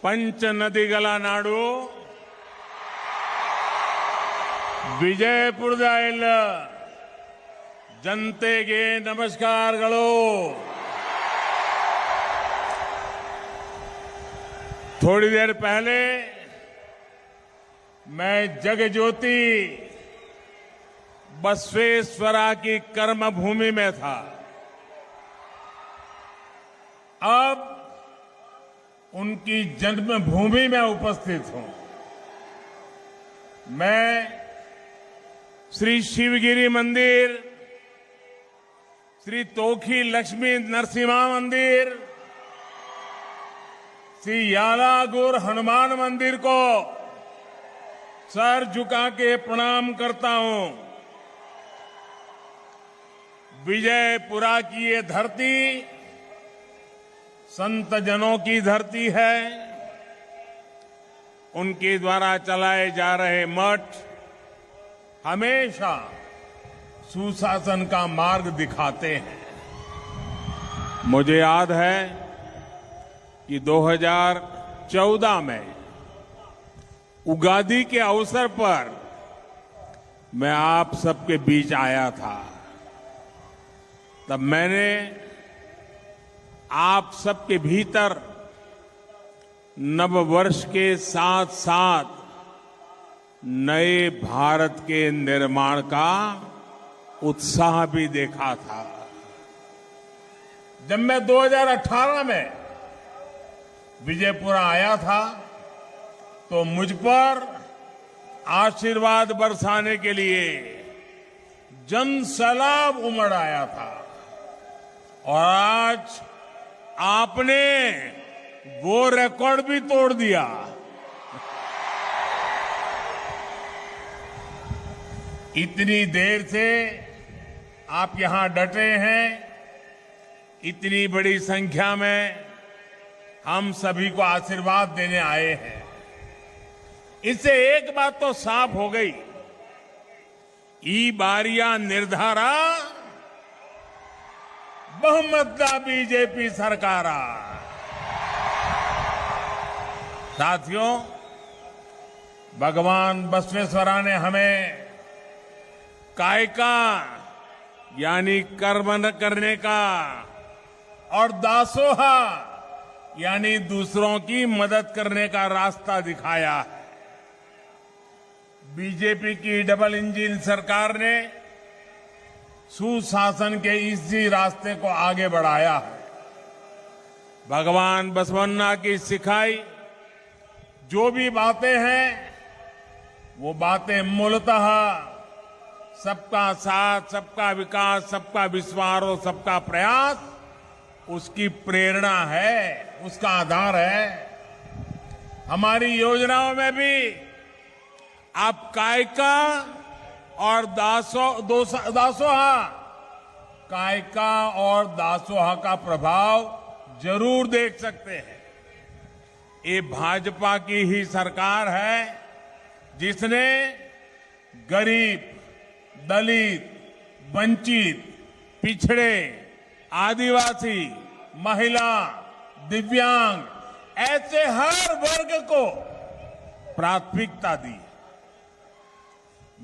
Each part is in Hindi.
ಪಂಚನದಿಗಳ ನಾಡು ವಿಜಯಪುರದ ಎಲ್ಲ ಜನತೆಗೆ ನಮಸ್ಕಾರಗಳು. थोड़ी देर पहले मैं जगज्योति बसवेश्वरा की कर्मभूमि में था. अब उनकी जन्मभूमि में उपस्थित हूं. मैं श्री शिवगिरी मंदिर, श्री तोखी लक्ष्मी नरसिम्हा मंदिर, श्री यालागुर हनुमान मंदिर को सर झुका के प्रणाम करता हूं. विजयपुरा की ये धरती संत जनों की धरती है. उनके द्वारा चलाए जा रहे मठ हमेशा सुशासन का मार्ग दिखाते हैं. मुझे याद है कि 2014 में उगादी के अवसर पर मैं आप सबके बीच आया था. तब मैंने आप सबके भीतर नव वर्ष के साथ साथ नए भारत के निर्माण का उत्साह भी देखा था. जब मैं 2018 में विजयपुरा आया था तो मुझ पर आशीर्वाद बरसाने के लिए जन सैलाब उमड़ आया था. और आज आपने वो रिकॉर्ड भी तोड़ दिया. इतनी देर से आप यहां डटे हैं. इतनी बड़ी संख्या में हम सभी को आशीर्वाद देने आए हैं. इससे एक बात तो साफ हो गई. ई बारिया निर्धारा बहुमत बीजेपी सरकारा. साथियों, भगवान बसवेश्वरा ने हमें कायका यानी कर्म करने का और दासोहा यानी दूसरों की मदद करने का रास्ता दिखाया है. बीजेपी की डबल इंजन सरकार ने सुशासन के इसी रास्ते को आगे बढ़ाया है. भगवान बसवन्ना की सिखाई जो भी बातें हैं वो बातें मूलतः सबका साथ, सबका विकास, सबका विश्वास और सबका प्रयास उसकी प्रेरणा है, उसका आधार है. हमारी योजनाओं में भी आप कायका और दासोहा कायका और दासोहा का प्रभाव जरूर देख सकते हैं. ये भाजपा की ही सरकार है जिसने गरीब, दलित, वंचित, पिछड़े, आदिवासी, महिला, दिव्यांग ऐसे हर वर्ग को प्राथमिकता दी.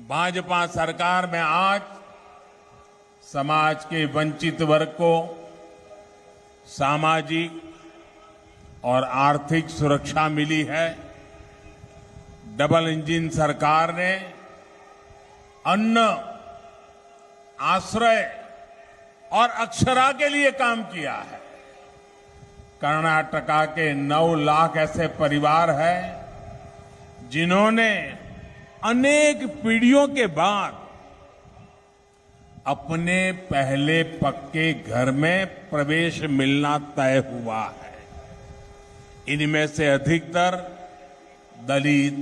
भाजपा सरकार में आज समाज के वंचित वर्ग को सामाजिक और आर्थिक सुरक्षा मिली है. डबल इंजन सरकार ने अन्न, आश्रय और अक्षरा के लिए काम किया है. कर्नाटका के 9 लाख ऐसे परिवार हैं जिन्होंने अनेक पीढ़ियों के बाद अपने पहले पक्के घर में प्रवेश मिलना तय हुआ है. इनमें से अधिकतर दलित,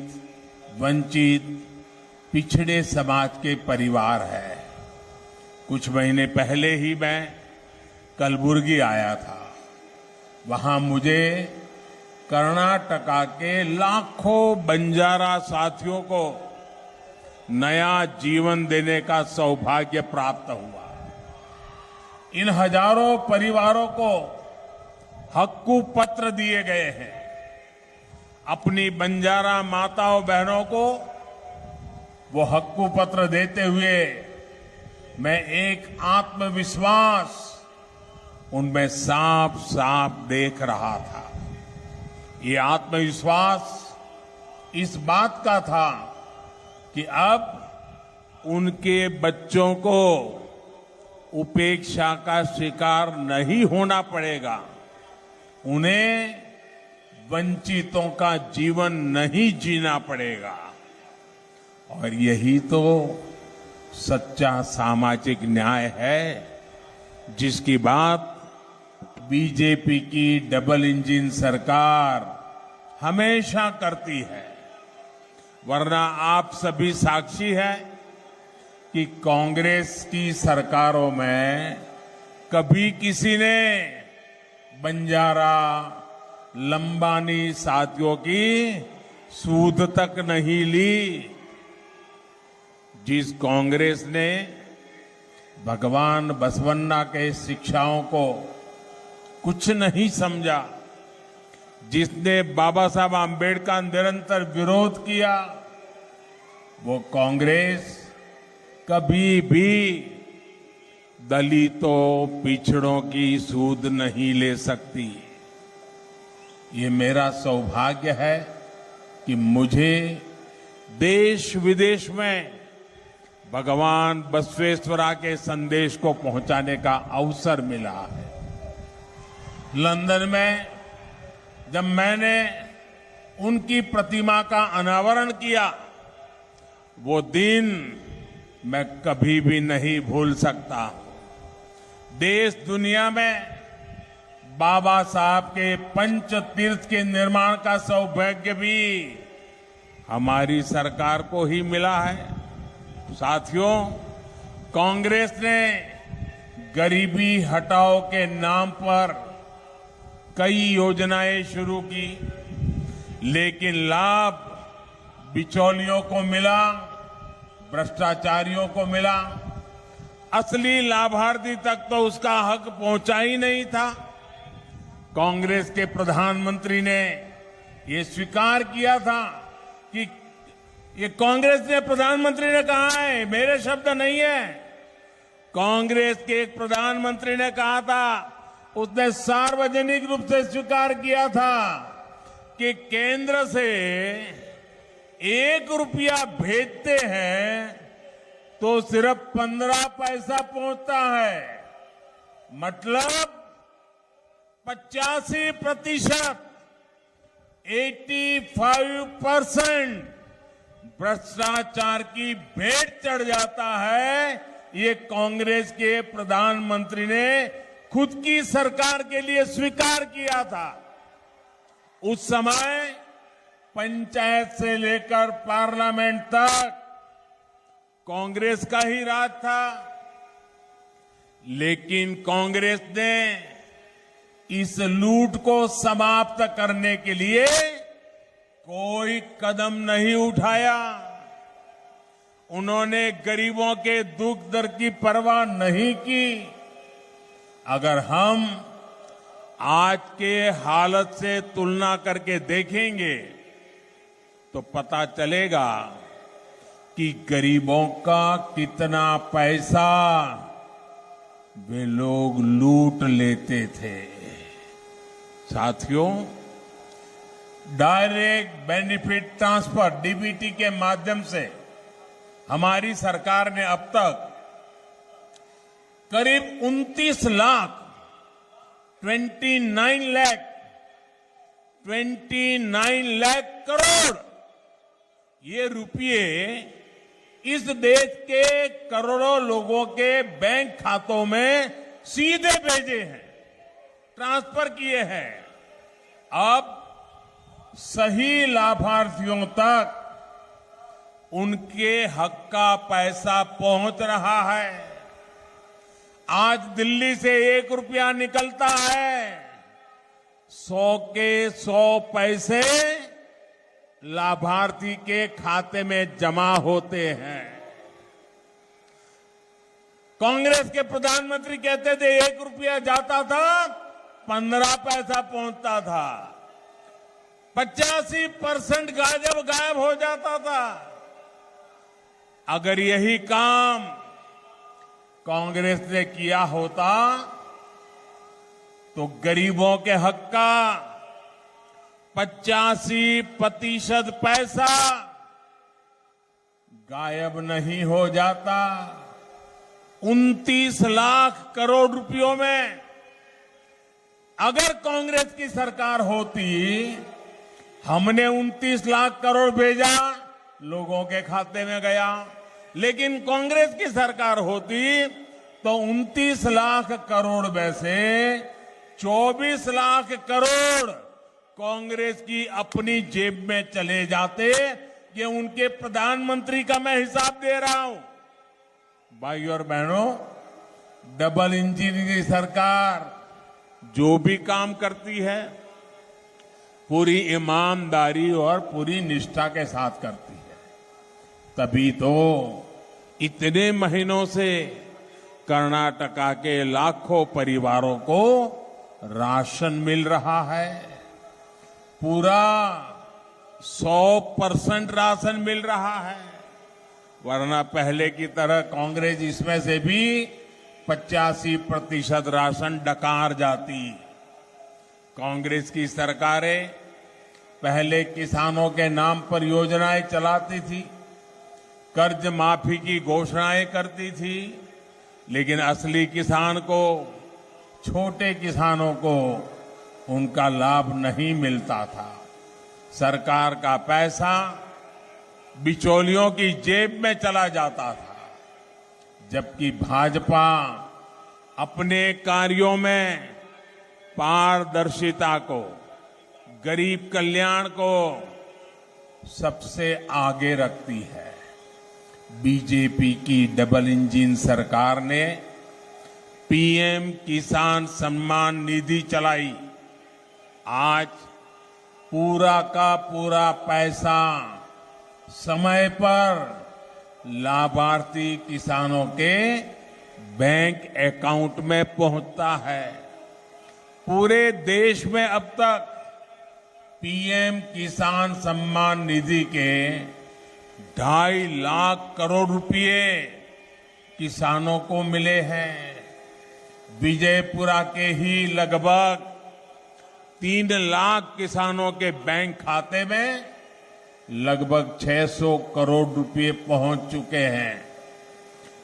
वंचित, पिछड़े समाज के परिवार हैं. कुछ महीने पहले ही मैं कलबुर्गी आया था. वहां मुझे कर्नाटका के लाखों बंजारा साथियों को नया जीवन देने का सौभाग्य प्राप्त हुआ. इन हजारों परिवारों को हक्कू पत्र दिए गए हैं. अपनी बंजारा माताओं बहनों को वो हक्कू पत्र देते हुए मैं एक आत्मविश्वास उनमें साफ साफ देख रहा था। ये आत्मविश्वास इस बात का था कि अब उनके बच्चों को उपेक्षा का शिकार नहीं होना पड़ेगा, उन्हें वंचितों का जीवन नहीं जीना पड़ेगा। और यही तो सच्चा सामाजिक न्याय है जिसकी बात बीजेपी की डबल इंजन सरकार हमेशा करती है। वरना आप सभी साक्षी हैं कि कांग्रेस की सरकारों में कभी किसी ने बंजारा लंबानी साथियों की सूद तक नहीं ली। जिस कांग्रेस ने भगवान बसवन्ना के शिक्षाओं को कुछ नहीं समझा, जिसने बाबा साहब आम्बेडकर का निरंतर विरोध किया, वो कांग्रेस कभी भी दलितों पिछड़ों की सूद नहीं ले सकती। ये मेरा सौभाग्य है कि मुझे देश विदेश में भगवान बसवेश्वरा के संदेश को पहुंचाने का अवसर मिला है। लंदन में जब मैंने उनकी प्रतिमा का अनावरण किया, वो दिन मैं कभी भी नहीं भूल सकता। देश दुनिया में बाबा साहब के पंच तीर्थ के निर्माण का सौभाग्य भी हमारी सरकार को ही मिला है। साथियों, कांग्रेस ने गरीबी हटाओ के नाम पर कई योजनाएं शुरू की, लेकिन लाभ बिचौलियों को मिला, भ्रष्टाचारियों को मिला। असली लाभार्थी तक तो उसका हक पहुंचा ही नहीं था। कांग्रेस के प्रधानमंत्री ने ये स्वीकार किया था कि ये कांग्रेस ने प्रधानमंत्री ने कहा है, मेरे शब्द नहीं है। कांग्रेस के एक प्रधानमंत्री ने कहा था, उसने सार्वजनिक रूप से स्वीकार किया था कि केंद्र से 1 रुपया भेजते हैं तो सिर्फ 15 पैसा पहुंचता है। मतलब 85%, 85% भ्रष्टाचार की भेंट चढ़ जाता है। ये कांग्रेस के प्रधानमंत्री ने खुद की सरकार के लिए स्वीकार किया था। उस समय पंचायत से लेकर पार्लियामेंट तक कांग्रेस का ही राज था, लेकिन कांग्रेस ने इस लूट को समाप्त करने के लिए कोई कदम नहीं उठाया। उन्होंने गरीबों के दुख दर्द की परवाह नहीं की। अगर हम आज के हालत से तुलना करके देखेंगे तो पता चलेगा कि गरीबों का कितना पैसा वे लोग लूट लेते थे। साथियों, डायरेक्ट बेनिफिट ट्रांसफर डीबीटी के माध्यम से हमारी सरकार ने अब तक करीब 29 लाख 29 लाख करोड़ ये रुपये इस देश के करोड़ों लोगों के बैंक खातों में सीधे भेजे हैं, ट्रांसफर किए हैं। अब सही लाभार्थियों तक उनके हक का पैसा पहुंच रहा है। आज दिल्ली से 1 रुपया निकलता है, 100 के 100 पैसे लाभार्थी के खाते में जमा होते हैं। कांग्रेस के प्रधानमंत्री कहते थे 1 रुपया जाता था 15 पैसा पहुंचता था। 85% गायब हो जाता था। अगर यही काम कांग्रेस ने किया होता तो गरीबों के हक का 85% पैसा गायब नहीं हो जाता। 29 लाख करोड़ रुपयों में अगर कांग्रेस की सरकार होती, हमने 29 लाख करोड़ भेजा, लोगों के खाते में गया, लेकिन कांग्रेस की सरकार होती तो 29 लाख करोड़ में से 24 लाख करोड़ कांग्रेस की अपनी जेब में चले जाते। ये उनके प्रधानमंत्री का मैं हिसाब दे रहा हूं। भाई और बहनों, डबल इंजन की सरकार जो भी काम करती है पूरी ईमानदारी और पूरी निष्ठा के साथ करती है। तभी तो इतने महीनों से कर्नाटका के लाखों परिवारों को राशन मिल रहा है। पूरा 100% राशन मिल रहा है, वरना पहले की तरह कांग्रेस इसमें से भी 85% राशन डकार जाती। कांग्रेस की सरकारें पहले किसानों के नाम पर योजनाएं चलाती थी, कर्ज माफी की घोषणाएं करती थी, लेकिन असली किसान को, छोटे किसानों को उनका लाभ नहीं मिलता था। सरकार का पैसा बिचौलियों की जेब में चला जाता था, जबकि भाजपा अपने कार्यों में पारदर्शिता को, गरीब कल्याण को सबसे आगे रखती है। बीजेपी की डबल इंजन सरकार ने पीएम किसान सम्मान निधि चलाई। आज पूरा का पूरा पैसा समय पर लाभार्थी किसानों के बैंक अकाउंट में पहुंचता है। पूरे देश में अब तक पीएम किसान सम्मान निधि के 2.5 लाख करोड़ रुपए किसानों को मिले हैं। विजयपुरा के ही लगभग 3 लाख किसानों के बैंक खाते में लगभग 600 करोड़ रुपए पहुंच चुके हैं।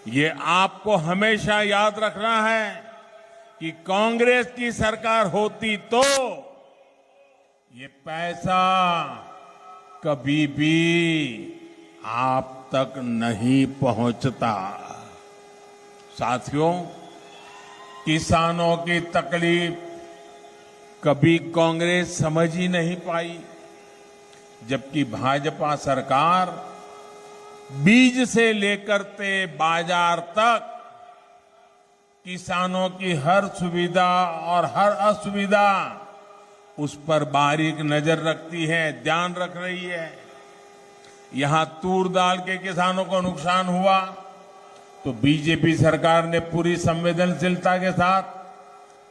ये आपको हमेशा याद रखना है कि कांग्रेस की सरकार होती तो ये पैसा कभी भी आप तक नहीं पहुंचता। साथियों, किसानों की तकलीफ कभी कांग्रेस समझ ही नहीं पाई, जबकि भाजपा सरकार बीज से लेकर के बाजार तक किसानों की हर सुविधा और हर असुविधा उस पर बारीक नजर रखती है, ध्यान रख रही है। यहां तूर दाल के किसानों को नुकसान हुआ तो बीजेपी सरकार ने पूरी संवेदनशीलता के साथ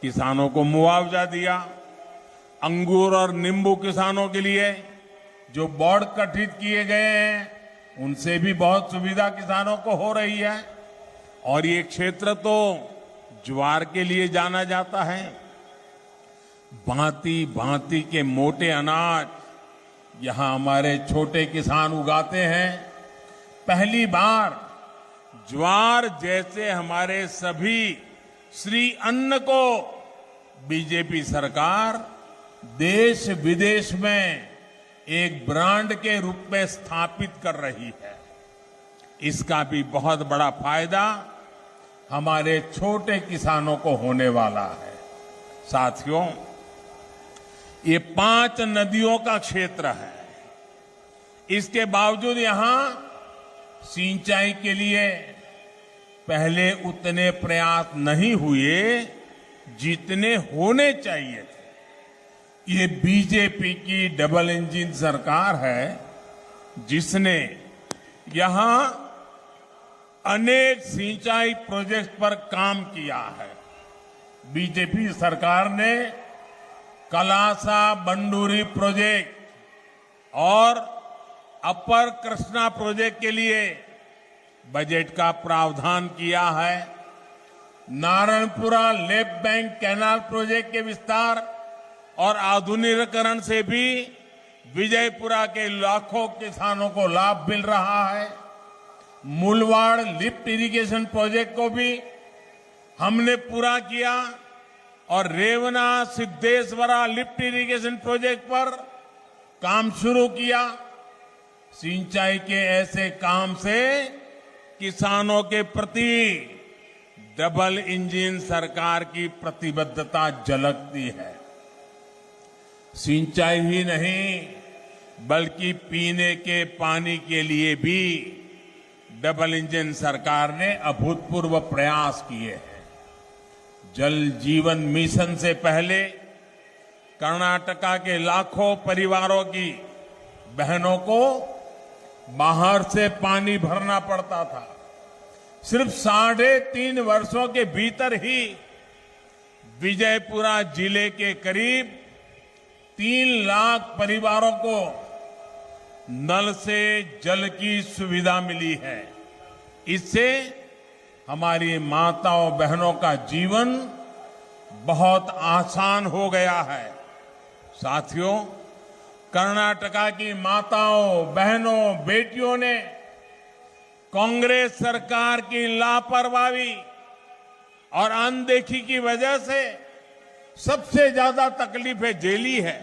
किसानों को मुआवजा दिया। अंगूर और नींबू किसानों के लिए जो बोर्ड गठित किए गए हैं उनसे भी बहुत सुविधा किसानों को हो रही है। और ये क्षेत्र तो ज्वार के लिए जाना जाता है। भांति भांति के मोटे अनाज यहां हमारे छोटे किसान उगाते हैं। पहली बार ज्वार जैसे हमारे सभी श्री अन्न को बीजेपी सरकार देश विदेश में एक ब्रांड के रूप में स्थापित कर रही है। इसका भी बहुत बड़ा फायदा हमारे छोटे किसानों को होने वाला है। साथियों, ये 5 नदियों का क्षेत्र है। इसके बावजूद यहां सिंचाई के लिए पहले उतने प्रयास नहीं हुए जितने होने चाहिए थे। ये बीजेपी की डबल इंजन सरकार है जिसने यहां अनेक सिंचाई प्रोजेक्ट पर काम किया है। बीजेपी सरकार ने कलासा बंडूरी प्रोजेक्ट और अपर कृष्णा प्रोजेक्ट के लिए बजट का प्रावधान किया है। Narayanpura left bank canal project के विस्तार और आधुनिकीकरण से भी विजयपुरा के लाखों किसानों को लाभ मिल रहा है। मुलवाड़ लिफ्ट इरिगेशन प्रोजेक्ट को भी हमने पूरा किया और Revanna Siddheshwara lift irrigation project पर काम शुरू किया। सिंचाई के ऐसे काम से किसानों के प्रति डबल इंजन सरकार की प्रतिबद्धता झलकती है। सिंचाई ही नहीं बल्कि पीने के पानी के लिए भी डबल इंजन सरकार ने अभूतपूर्व प्रयास किए हैं। जल जीवन मिशन से पहले कर्नाटका के लाखों परिवारों की बहनों को बाहर से पानी भरना पड़ता था। सिर्फ 3.5 वर्षों के भीतर ही विजयपुरा जिले के करीब 3 लाख परिवारों को नल से जल की सुविधा मिली है। इससे हमारी माताओं बहनों का जीवन बहुत आसान हो गया है। साथियों, कर्नाटका की माताओं बहनों बेटियों ने कांग्रेस सरकार की लापरवाही और अनदेखी की वजह से सबसे ज्यादा तकलीफें झेली है।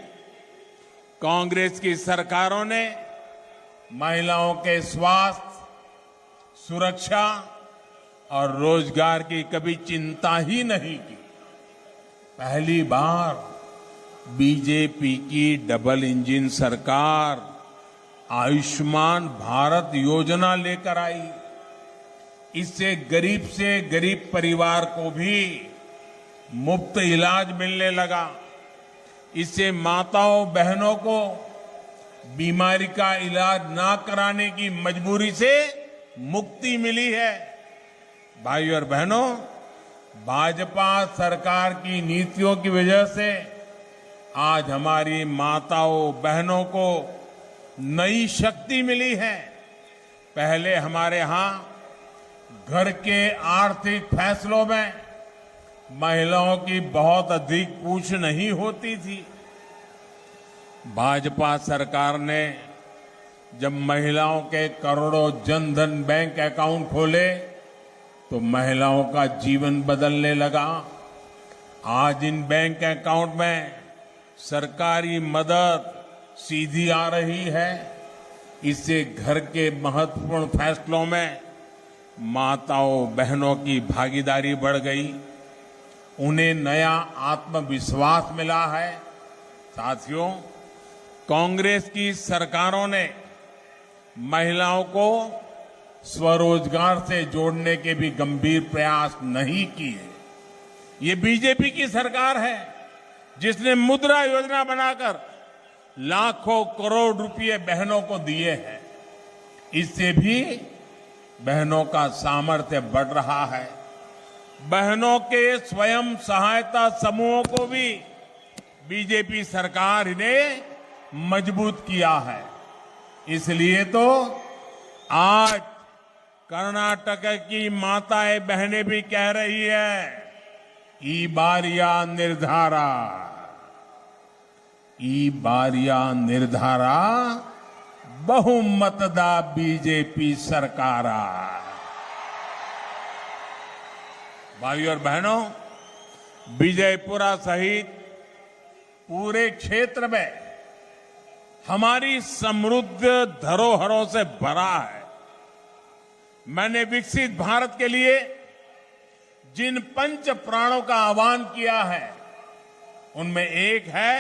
कांग्रेस की सरकारों ने महिलाओं के स्वास्थ्य, सुरक्षा और रोजगार की कभी चिंता ही नहीं की। पहली बार बीजेपी की डबल इंजन सरकार आयुष्मान भारत योजना लेकर आई। इससे गरीब से गरीब परिवार को भी मुफ्त इलाज मिलने लगा। इससे माताओं बहनों को बीमारी का इलाज ना कराने की मजबूरी से मुक्ति मिली है। भाइयों और बहनों, भाजपा सरकार की नीतियों की वजह से आज हमारी माताओं बहनों को नई शक्ति मिली है। पहले हमारे यहां घर के आर्थिक फैसलों में महिलाओं की बहुत अधिक पूछ नहीं होती थी। भाजपा सरकार ने जब महिलाओं के करोड़ों जनधन बैंक अकाउंट खोले तो महिलाओं का जीवन बदलने लगा। आज इन बैंक अकाउंट में सरकारी मदद सीधी आ रही है। इससे घर के महत्वपूर्ण फैसलों में माताओं बहनों की भागीदारी बढ़ गई। उन्हें नया आत्मविश्वास मिला है। साथियों, कांग्रेस की सरकारों ने महिलाओं को स्वरोजगार से जोड़ने के भी गंभीर प्रयास नहीं किए। ये बीजेपी की सरकार है जिसने मुद्रा योजना बनाकर लाखों करोड़ रुपए बहनों को दिए हैं। इससे भी बहनों का सामर्थ्य बढ़ रहा है। बहनों के स्वयं सहायता समूहों को भी बीजेपी सरकार ने मजबूत किया है। इसलिए तो आज कर्नाटक की माताएं बहनें भी कह रही है, ई बारिया निर्धारा, ई बारिया निर्धारा बहुमतदा बीजेपी सरकारा। भाइयों और बहनों, विजयपुरा सहित पूरे क्षेत्र में हमारी समृद्ध धरोहरों से भरा है। मैंने विकसित भारत के लिए जिन पंच प्राणों का आह्वान किया है उनमें एक है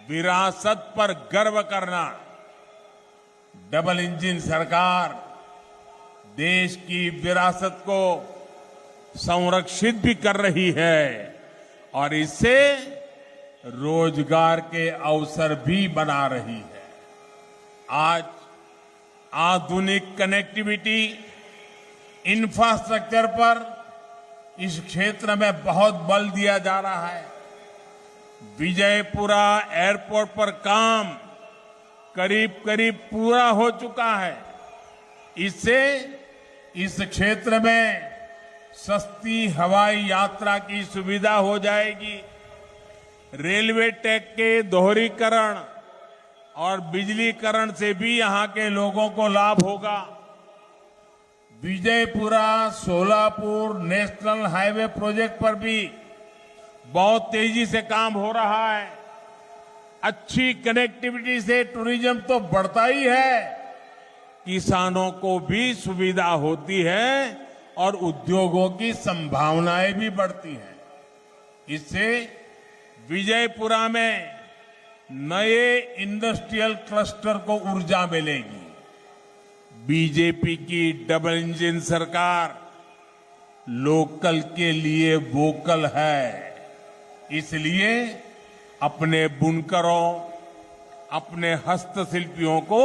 विरासत पर गर्व करना। डबल इंजन सरकार देश की विरासत को संरक्षित भी कर रही है और इससे रोजगार के अवसर भी बना रही है। आज आधुनिक कनेक्टिविटी इंफ्रास्ट्रक्चर पर इस क्षेत्र में बहुत बल दिया जा रहा है। विजयपुरा एयरपोर्ट पर काम करीब करीब पूरा हो चुका है। इससे इस क्षेत्र में सस्ती हवाई यात्रा की सुविधा हो जाएगी। रेलवे ट्रैक के दोहरीकरण और बिजलीकरण से भी यहां के लोगों को लाभ होगा। Vijayapura Solapur national highway project पर भी बहुत तेजी से काम हो रहा है। अच्छी कनेक्टिविटी से टूरिज्म तो बढ़ता ही है, किसानों को भी सुविधा होती है और उद्योगों की संभावनाएं भी बढ़ती हैं। इससे विजयपुरा में नए इंडस्ट्रियल क्लस्टर को ऊर्जा मिलेगी। बीजेपी की डबल इंजन सरकार लोकल के लिए वोकल है, इसलिए अपने बुनकरों, अपने हस्तशिल्पियों को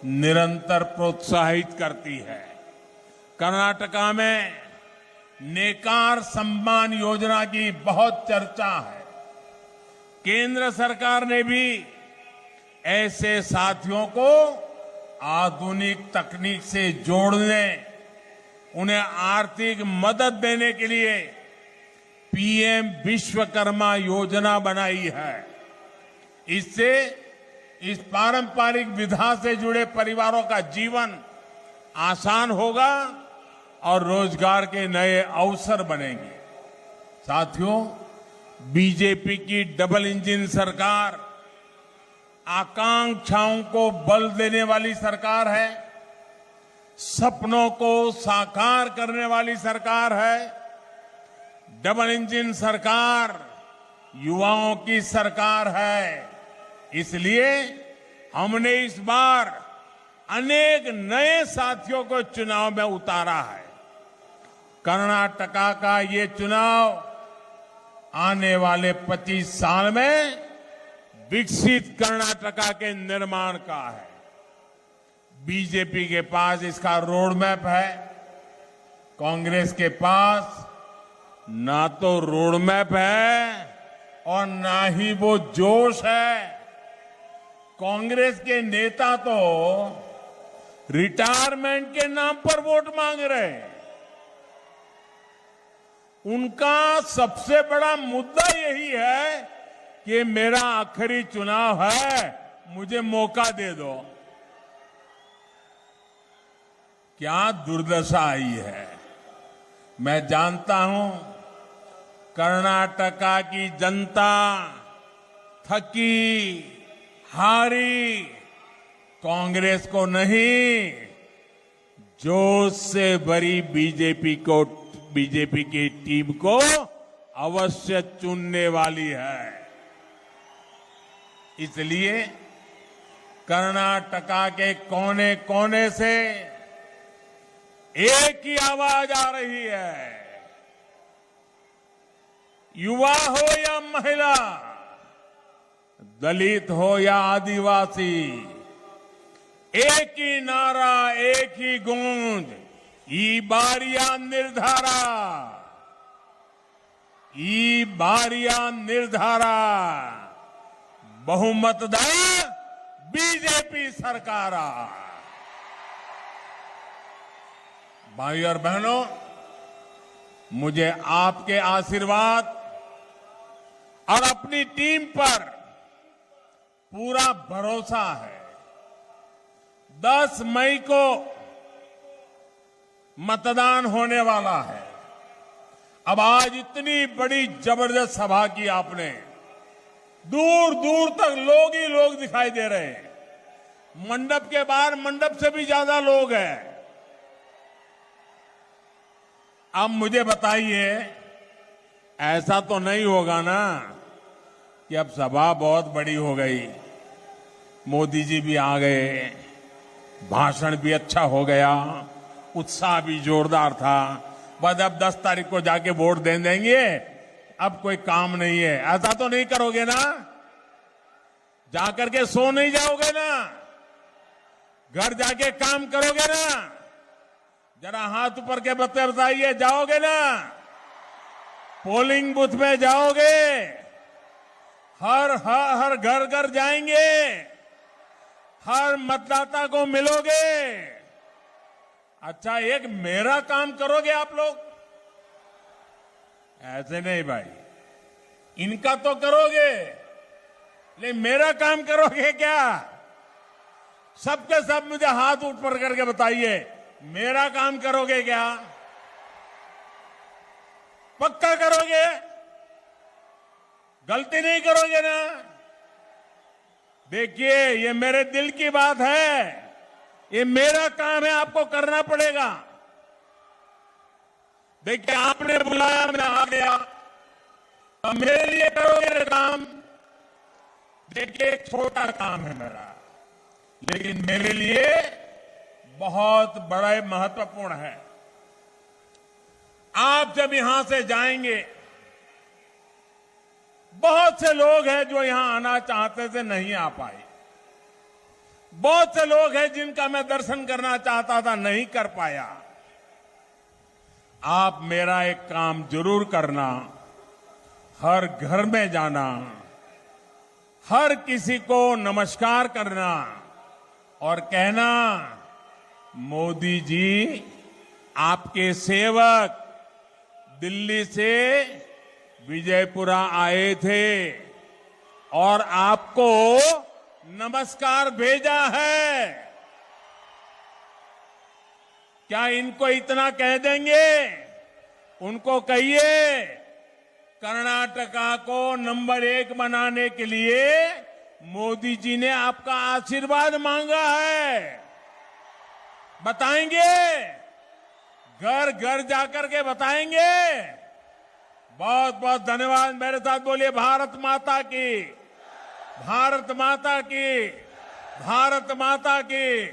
निरंतर प्रोत्साहित करती है। कर्नाटका में नेकार सम्मान योजना की बहुत चर्चा है। केंद्र सरकार ने भी ऐसे साथियों को आधुनिक तकनीक से जोड़ने, उन्हें आर्थिक मदद देने के लिए पीएम विश्वकर्मा योजना बनाई है। इससे इस पारंपरिक विधा से जुड़े परिवारों का जीवन आसान होगा और रोजगार के नए अवसर बनेंगे। साथियों, बीजेपी की डबल इंजन सरकार आकांक्षाओं को बल देने वाली सरकार है, सपनों को साकार करने वाली सरकार है। डबल इंजन सरकार युवाओं की सरकार है, इसलिए हमने इस बार अनेक नए साथियों को चुनाव में उतारा है। कर्नाटका का ये चुनाव आने वाले 25 साल में विकसित कर्नाटका के निर्माण का है। बीजेपी के पास इसका रोड मैप है, कांग्रेस के पास ना तो रोड मैप है और ना ही वो जोश है। कांग्रेस के नेता तो रिटायरमेंट के नाम पर वोट मांग रहे हैं। उनका सबसे बड़ा मुद्दा यही है कि मेरा आखिरी चुनाव है, मुझे मौका दे दो। क्या दुर्दशा आई है। मैं जानता हूं कर्नाटका की जनता थकी हारी कांग्रेस को नहीं, जोश से भरी बीजेपी की टीम को अवश्य चुनने वाली है। इसलिए कर्नाटका के कोने कोने से एक ही आवाज आ रही है, युवा हो या महिला, दलित हो या आदिवासी, एक ही नारा, एक ही गूंज, ई बारिया निर्धारा, ई बारिया निर्धारा, बहुमतदान बीजेपी सरकार। भाई और बहनों, मुझे आपके आशीर्वाद और अपनी टीम पर पूरा भरोसा है। 10 मई को मतदान होने वाला है। अब आज इतनी बड़ी जबरदस्त सभा की आपने, दूर दूर तक लोग ही लोग दिखाई दे रहे हैं। मंडप के बाहर मंडप से भी ज्यादा लोग हैं। अब मुझे बताइए, ऐसा तो नहीं होगा ना कि अब सभा बहुत बड़ी हो गई, मोदी जी भी आ गए, भाषण भी अच्छा हो गया, उत्साह भी जोरदार था, बस अब 10 तारीख को जाके वोट दे देंगे, अब कोई काम नहीं है। ऐसा तो नहीं करोगे ना? जाकर के सो नहीं जाओगे ना? घर जाके काम करोगे ना? जरा हाथ ऊपर के बताइए, जाओगे ना? पोलिंग बूथ में जाओगे? हर घर घर जाएंगे, हर मतदाता को मिलोगे। अच्छा, एक मेरा काम करोगे आप लोग? ऐसे नहीं भाई, इनका तो करोगे, लेकिन मेरा काम करोगे क्या? सबके सब मुझे हाथ ऊपर करके बताइए, मेरा काम करोगे क्या? पक्का करोगे? गलती नहीं करोगे ना? देखिए, ये मेरे दिल की बात है, ये मेरा काम है, आपको करना पड़ेगा। देखिए, आपने बुलाया, मैं आ गया, अब मेरे लिए करोगे ना काम? देखिए, एक छोटा काम है मेरा, लेकिन मेरे लिए बहुत बड़ा महत्वपूर्ण है। आप जब यहां से जाएंगे, बहुत से लोग हैं जो यहां आना चाहते थे, नहीं आ पाए। बहुत से लोग हैं जिनका मैं दर्शन करना चाहता था, नहीं कर पाया। आप मेरा एक काम जरूर करना, हर घर में जाना, हर किसी को नमस्कार करना और कहना, मोदी जी आपके सेवक दिल्ली से विजयपुरा आए थे और आपको नमस्कार भेजा है। क्या इनको इतना कह देंगे? उनको कहिए, कर्नाटका को नंबर 1 बनाने के लिए मोदी जी ने आपका आशीर्वाद मांगा है। बताएंगे? घर घर जाकर के बताएंगे? बहुत बहुत धन्यवाद। मेरे साथ बोलिए, भारत माता की, भारत माता की, भारत माता की।